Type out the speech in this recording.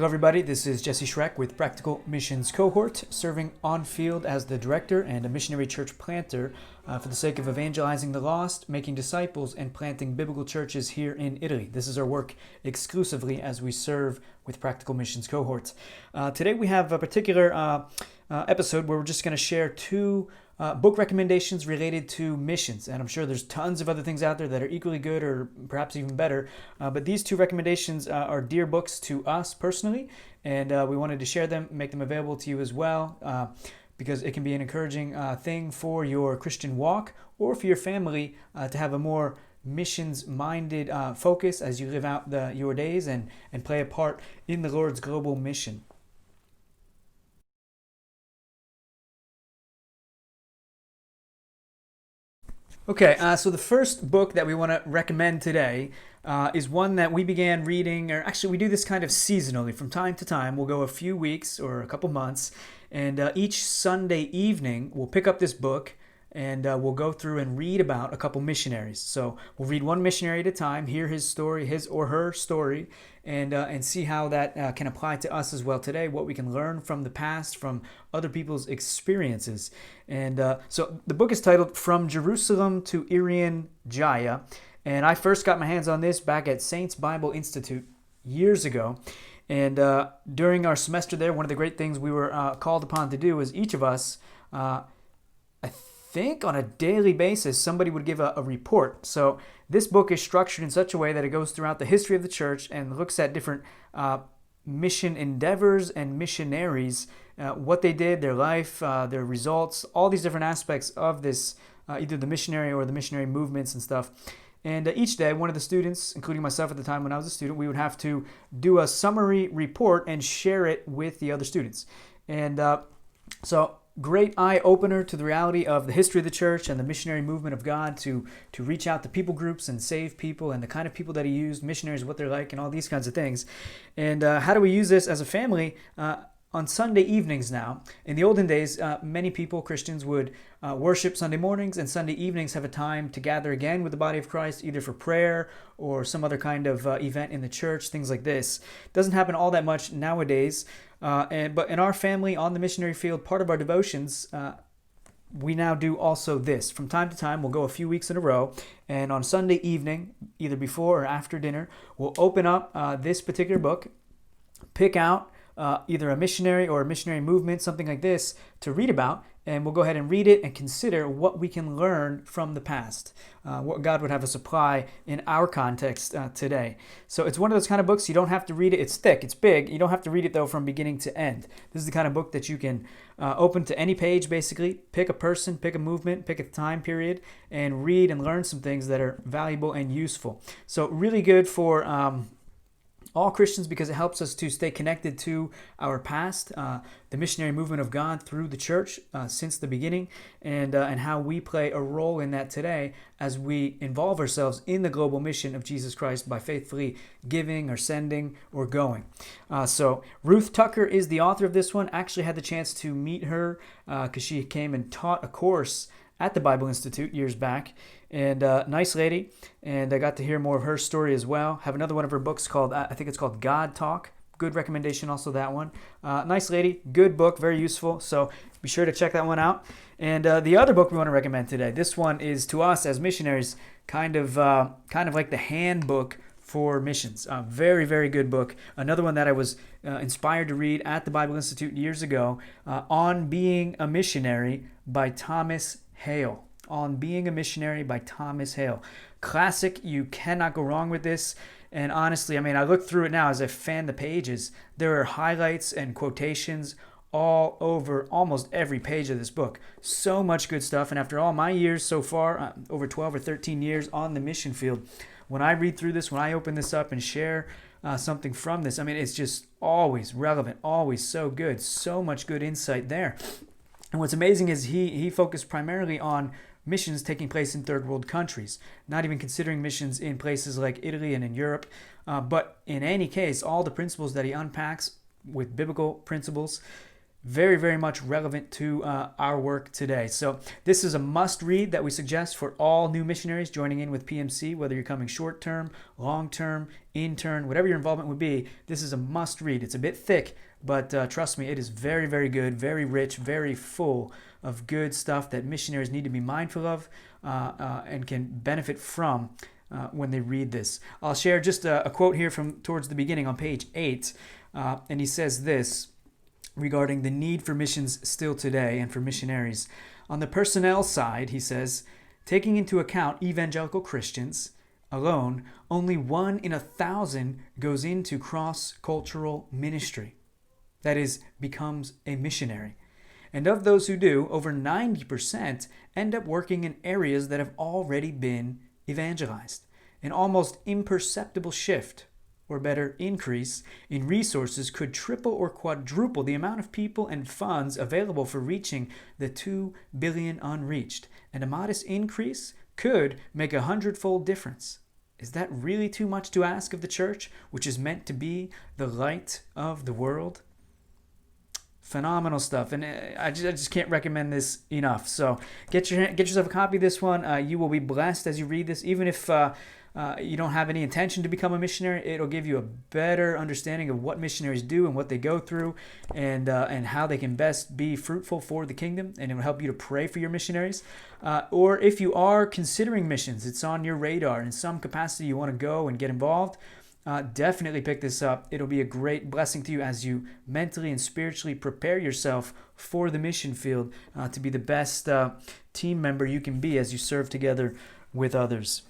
Hello everybody, this is Jesse Schreck with Practical Missions Cohort, serving on field as the director and a missionary church planter for the sake of evangelizing the lost, making disciples, and planting biblical churches here in Italy. This is our work exclusively as we serve with Practical Missions Cohort. Today we have a particular episode where we're just going to share two book recommendations related to missions, and I'm sure there's tons of other things out there that are equally good or perhaps even better, but these two recommendations are dear books to us personally, and we wanted to share them, make them available to you as well, because it can be an encouraging thing for your Christian walk or for your family to have a more missions-minded focus as you live out your days and play a part in the Lord's global mission. Okay, so the first book that we want to recommend today is one that we began reading, or actually we do this kind of seasonally. From time to time, we'll go a few weeks or a couple months, and each Sunday evening we'll pick up this book and we'll go through and read about a couple missionaries. So we'll read one missionary at a time, hear his story, his or her story, and see how that can apply to us as well today, what we can learn from the past, from other people's experiences. And so the book is titled From Jerusalem to Irian, Jaya, and I first got my hands on this back at Saints Bible Institute years ago. And during our semester there, one of the great things we were called upon to do was each of us, I think on a daily basis, somebody would give a report. So this book is structured in such a way that it goes throughout the history of the church and looks at different mission endeavors and missionaries, what they did, their life, their results, all these different aspects of this, either the missionary or the missionary movements and stuff. And each day, one of the students, including myself at the time when I was a student, we would have to do a summary report and share it with the other students. And so great eye-opener to the reality of the history of the church and the missionary movement of God to reach out to people groups and save people and the kind of people that he used, missionaries, what they're like, and all these kinds of things. And how do we use this as a family on Sunday evenings now? In the olden days, many people, Christians, would worship Sunday mornings, and Sunday evenings have a time to gather again with the body of Christ, either for prayer or some other kind of event in the church, things like this. Doesn't happen all that much nowadays. But in our family, on the missionary field, part of our devotions, we now do also this. From time to time, we'll go a few weeks in a row, and on Sunday evening, either before or after dinner, we'll open up this particular book, pick out either a missionary or a missionary movement, something like this, to read about, and we'll go ahead and read it and consider what we can learn from the past, what God would have us apply in our context today. So it's one of those kind of books, you don't have to read it. It's thick, it's big. You don't have to read it, though, from beginning to end. This is the kind of book that you can open to any page, basically, pick a person, pick a movement, pick a time period, and read and learn some things that are valuable and useful. So really good for all Christians, because it helps us to stay connected to our past, the missionary movement of God through the church since the beginning, and how we play a role in that today as we involve ourselves in the global mission of Jesus Christ by faithfully giving or sending or going. So Ruth Tucker is the author of this one. Actually had the chance to meet her because she came and taught a course at the Bible Institute years back, and nice lady, and I got to hear more of her story as well. Have another one of her books called, I think it's called God Talk. Good recommendation, also that one. Nice lady, good book, very useful, so be sure to check that one out. And the other book we want to recommend today, this one is to us as missionaries kind of like the handbook for missions. Very, very good book. Another one that I was inspired to read at the Bible Institute years ago, On Being a Missionary by Thomas Hale. On Being a Missionary by Thomas Hale. Classic. You cannot go wrong with this. And honestly, I look through it now as I fan the pages. There are highlights and quotations all over almost every page of this book. So much good stuff. And after all my years so far, over 12 or 13 years on the mission field, when I read through this, when I open this up and share something from this, it's just always relevant, always so good. So much good insight there. And what's amazing is he focused primarily on missions taking place in third world countries, not even considering missions in places like Italy and in Europe. But in any case, all the principles that he unpacks with biblical principles very, very much relevant to our work today. So this is a must read that we suggest for all new missionaries joining in with PMC, whether you're coming short term, long term, intern, whatever your involvement would be. This is a must read. It's a bit thick, but trust me, it is very, very good, very rich, very full of good stuff that missionaries need to be mindful of and can benefit from when they read this. I'll share just a quote here from towards the beginning on page 8, and he says this regarding the need for missions still today and for missionaries. On the personnel side, he says, taking into account evangelical Christians alone, only 1 in 1,000 goes into cross-cultural ministry. That is, becomes a missionary. And of those who do, over 90% end up working in areas that have already been evangelized. An almost imperceptible shift, or better, increase in resources could triple or quadruple the amount of people and funds available for reaching the 2 billion unreached. And a modest increase could make a 100-fold difference. Is that really too much to ask of the church, which is meant to be the light of the world? Phenomenal stuff, and I just can't recommend this enough. So get yourself a copy of this one. You will be blessed as you read this. Even if you don't have any intention to become a missionary, it'll give you a better understanding of what missionaries do and what they go through, and how they can best be fruitful for the kingdom. And it will help you to pray for your missionaries. Or if you are considering missions, it's on your radar in some capacity, you want to go and get involved. Definitely pick this up. It'll be a great blessing to you as you mentally and spiritually prepare yourself for the mission field to be the best team member you can be as you serve together with others.